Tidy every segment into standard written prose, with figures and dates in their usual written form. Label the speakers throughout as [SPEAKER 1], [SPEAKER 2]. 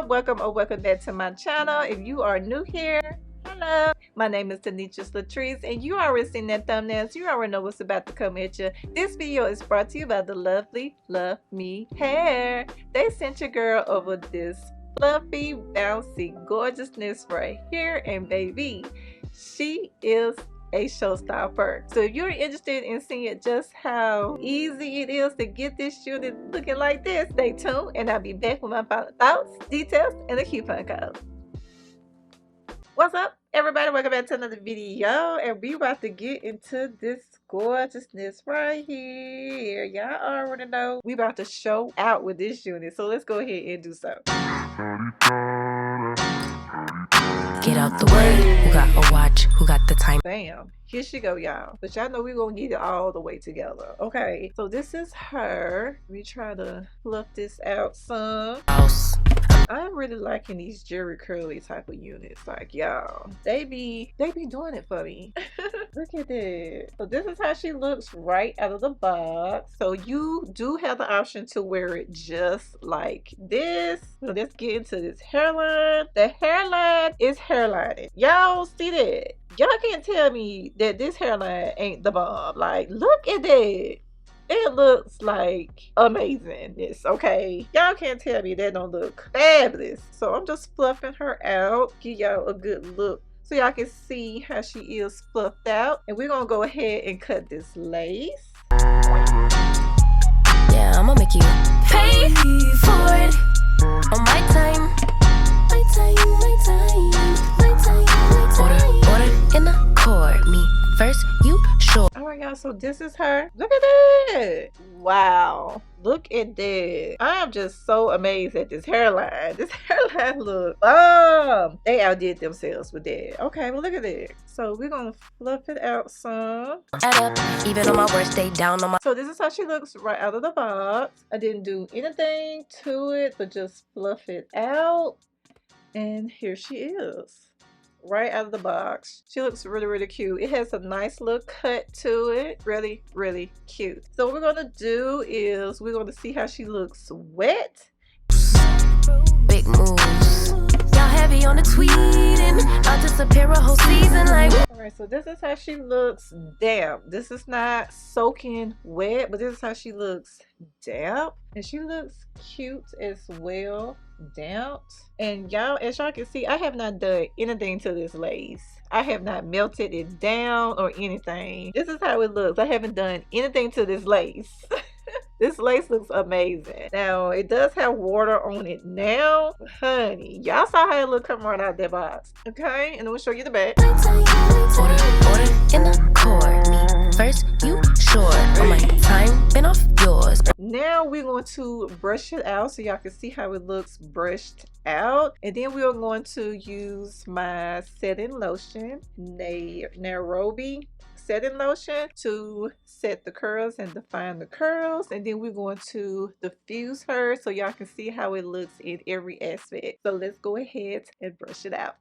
[SPEAKER 1] welcome or welcome back to my channel. If you are new here, hello, my name is Tanisha Latrice, and you already seen that thumbnail, so you already know what's about to come at you. This video is brought to you by the lovely Luv Me Hair. They sent your girl over this fluffy, bouncy gorgeousness right here, and baby, she is a showstopper. So if you're interested in seeing just how easy it is to get this unit looking like this, stay tuned and I'll be back with my final thoughts, details, and a coupon code. What's up, everybody? Welcome back to another video, and we about to get into this gorgeousness right here. Y'all already know we about to show out with this unit, so let's go ahead and do so.
[SPEAKER 2] Get out the way, who got a watch, who got the time?
[SPEAKER 1] Bam, here she go, y'all. But y'all know we're gonna get it all the way together. Okay, so this is her. We try to fluff this out some. I'm really liking these Jerry Curly type of units. Like, y'all, they be doing it for me. Look at that. So this is how she looks right out of the box. So you do have the option to wear it just like this. So let's get into this hairline. The hairline is hairlining. Y'all see that? Y'all can't tell me that this hairline ain't the bomb. Like, look at that. It looks like amazingness, okay? Y'all can't tell me that don't look fabulous. So I'm just fluffing her out, give y'all a good look so y'all can see how she is fluffed out. And we're gonna go ahead and cut this lace.
[SPEAKER 2] Yeah, I'ma make you pay for it on my time. My time, my time, my time, my time. Order in the court, me first, you sure.
[SPEAKER 1] Alright, y'all, so this is her. Look at that. Wow, look at that. I am just so amazed at this hairline. This hairline look they outdid themselves with that. Okay, well, look at that. So we're gonna fluff it out some.
[SPEAKER 2] Add up, even on my worst day, down on my.
[SPEAKER 1] So this is how she looks right out of the box. I didn't do anything to it but just fluff it out, and here she is right out of the box. She looks really, really cute. It has a nice little cut to it. Really, really cute. So what we're gonna do is we're gonna see how she looks wet.
[SPEAKER 2] Big moves. Y'all heavy on the tweeting. I'll disappear a whole season like.
[SPEAKER 1] Alright, so this is how she looks damp. This is not soaking wet, but this is how she looks damp. And she looks cute as well, damp. And y'all, as y'all can see, I have not done anything to this lace. I have not melted it down or anything. This is how it looks. I haven't done anything to this lace. This lace looks amazing. Now, it does have water on it now. Honey, y'all saw how it looked coming right out that box. Okay, and then we'll show you the back.
[SPEAKER 2] Order in the court, me first, you sure. On my time, been off yours.
[SPEAKER 1] Now we're going to brush it out so y'all can see how it looks brushed out. And then we are going to use my setting lotion, Nairobi setting lotion, to set the curls and define the curls. And then we're going to diffuse her so y'all can see how it looks in every aspect. So let's go ahead and brush it out.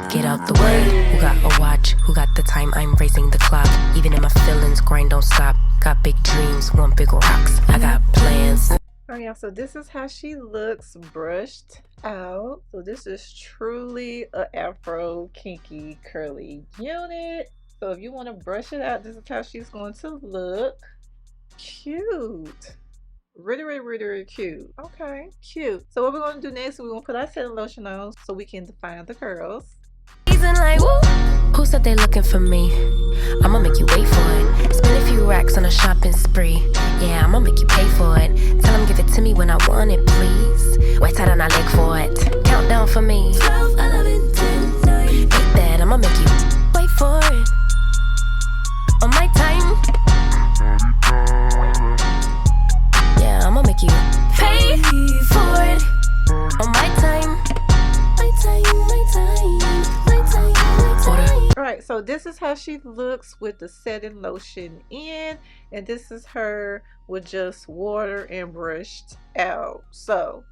[SPEAKER 2] Get out the way, who got a watch, who got the time, I'm racing the clock. Even in my feelings, grind don't stop. Got big dreams, want big rocks, I got plans.
[SPEAKER 1] Alright, y'all, so this is how she looks brushed out. So this is truly a afro kinky curly unit. So if you want to brush it out, this is how she's going to look. Cute. Really, really, really, really cute. Okay, cute. So what we're going to do next, we're going to put our setting lotion on so we can define the curls.
[SPEAKER 2] Like, who said they looking for me? I'ma make you wait for it. Spend a few racks on a shopping spree. Yeah, I'ma make you pay for it. Tell them give it to me when I want it, please. Wait till I leg for it. Countdown for me. 12, 11, 10, 9. Hate that, I'ma make you wait for it. On my time. Yeah, I'ma make you pay for it. On my time. My time, my time.
[SPEAKER 1] Alright, so this is how she looks with the setting lotion in, and this is her with just water and brushed out. So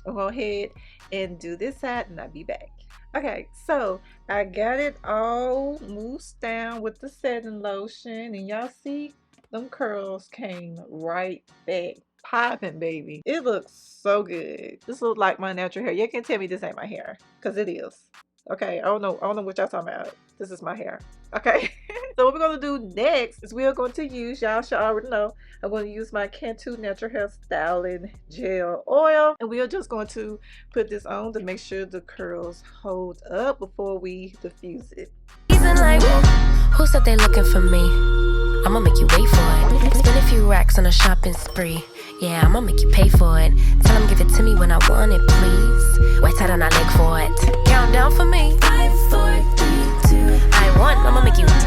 [SPEAKER 1] I'll go ahead and do this side and I'll be back. Okay, so I got it all moussed down with the setting lotion, and y'all see them curls came right back. popping, baby. It looks so good. This looks like my natural hair. You can tell me this ain't my hair, because it is. Okay, I don't know what y'all talking about. This is my hair. Okay. So what we're gonna do next is we are going to use, y'all should already know, I'm going to use my Cantu natural hair styling gel oil, and we are just going to put this on to make sure the curls hold up before we diffuse it.
[SPEAKER 2] Like, who said they looking for me? I'ma make you wait for it. Spend a few racks on a shopping spree. Yeah, I'ma make you pay for it. Tell them give it to me when I want it, please. Wait till I leg for it. Count down for me. 5, 4, 3, 2. I won. I'ma make you wait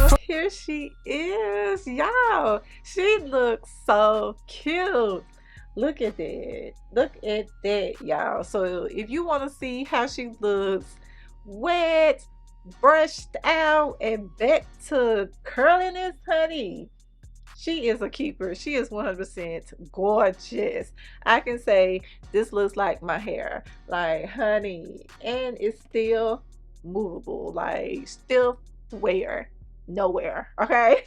[SPEAKER 2] for.
[SPEAKER 1] Here she is, y'all. She looks so cute. Look at that. Look at that, y'all. So if you want to see how she looks wet, brushed out, and back to curliness, honey, she is a keeper. She is 100% gorgeous. I can say this looks like my hair, like, honey, and it's still movable, like still wear nowhere. Okay.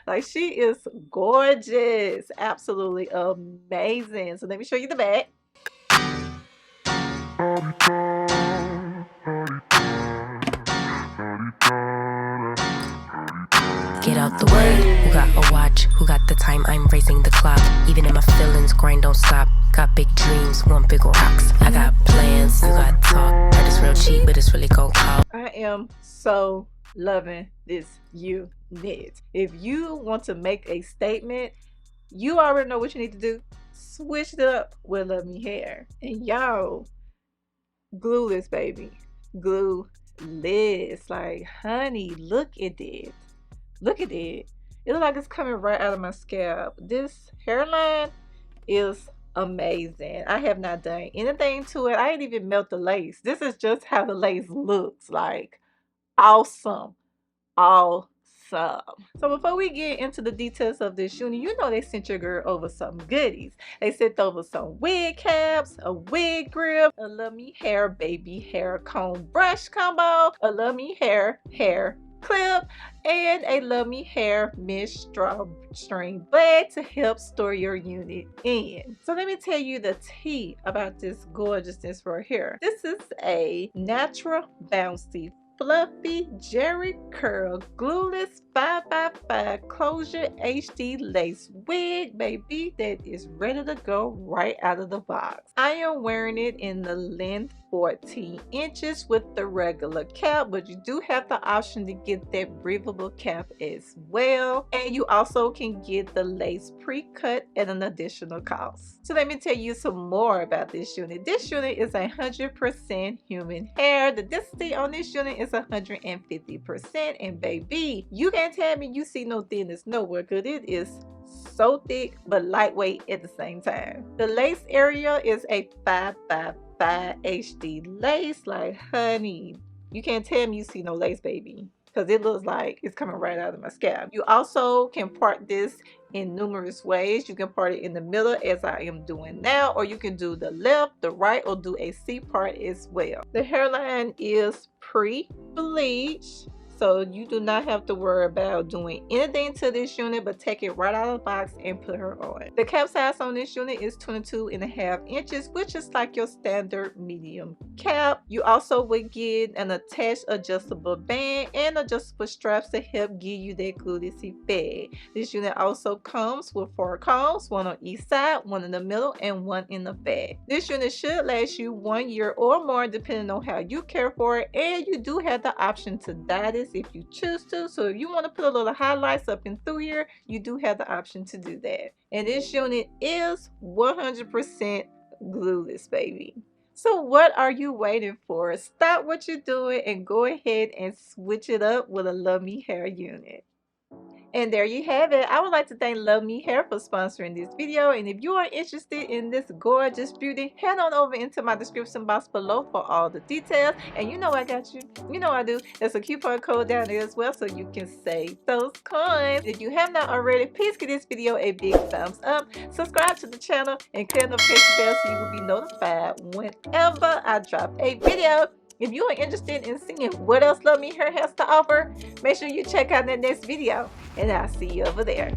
[SPEAKER 1] Like, she is gorgeous, absolutely amazing. So let me show you the back.
[SPEAKER 2] Get out the way. Who got a watch? Who got the time? I'm raising the clock. Even in my feelings, grind don't stop. Got big dreams, want big rocks. I got plans, you got talk. Heard it's real cheap, but it's really gon' cost.
[SPEAKER 1] I am so loving this unit. If you want to make a statement, you already know what you need to do. Switch it up with Luv Me Hair. And y'all, glueless, baby. Glueless. Like, honey, look at it. Look at it. It looks like it's coming right out of my scalp. This hairline is amazing. I have not done anything to it. I didn't even melt the lace. This is just how the lace looks. Like, awesome. Awesome. So before we get into the details of this unit, you know they sent your girl over some goodies. They sent over some wig caps, a wig grip, a Luv Me Hair baby hair comb brush combo, a Luv Me Hair hair clip, and a Luv Me Hair mesh drawstring bag to help store your unit in. So let me tell you the tea about this gorgeousness right here. This is a natural bouncy fluffy jerry curl glueless 5x5 Closure HD Lace Wig, baby, that is ready to go right out of the box. I am wearing it in the length 14 inches with the regular cap, but you do have the option to get that breathable cap as well, and you also can get the lace pre-cut at an additional cost. So let me tell you some more about this unit. This unit is 100% human hair. The density on this unit is 150%, and baby, you can't tell me you see no thinness nowhere, because it is so thick but lightweight at the same time. The lace area is a 5x5 HD lace. Like, honey, you can't tell me you see no lace, baby, because it looks like it's coming right out of my scalp. You also can part this in numerous ways. You can part it in the middle as I am doing now, or you can do the left, the right, or do a C part as well. The hairline is pre-bleached, so you do not have to worry about doing anything to this unit, but take it right out of the box and put her on. The cap size on this unit is 22.5 inches, which is like your standard medium cap. You also would get an attached adjustable band and adjustable straps to help give you that glueless effect. This unit also comes with 4 combs, one on each side, one in the middle, and one in the back. This unit should last you 1 year or more depending on how you care for it, and you do have the option to dye this if you choose to. So if you want to put a little highlights up and through here, you do have the option to do that. And this unit is 100% glueless, baby. So what are you waiting for? Stop what you're doing and go ahead and switch it up with a Luv Me Hair unit. And there you have it. I would like to thank Luv Me Hair for sponsoring this video. And if you are interested in this gorgeous beauty, head on over into my description box below for all the details. And you know I got you. You know I do. There's a coupon code down there as well, so you can save those coins. If you have not already, please give this video a big thumbs up. Subscribe to the channel and click the notification bell so you will be notified whenever I drop a video. If you are interested in seeing what else Luv Me Hair has to offer, make sure you check out that next video, and I'll see you over there.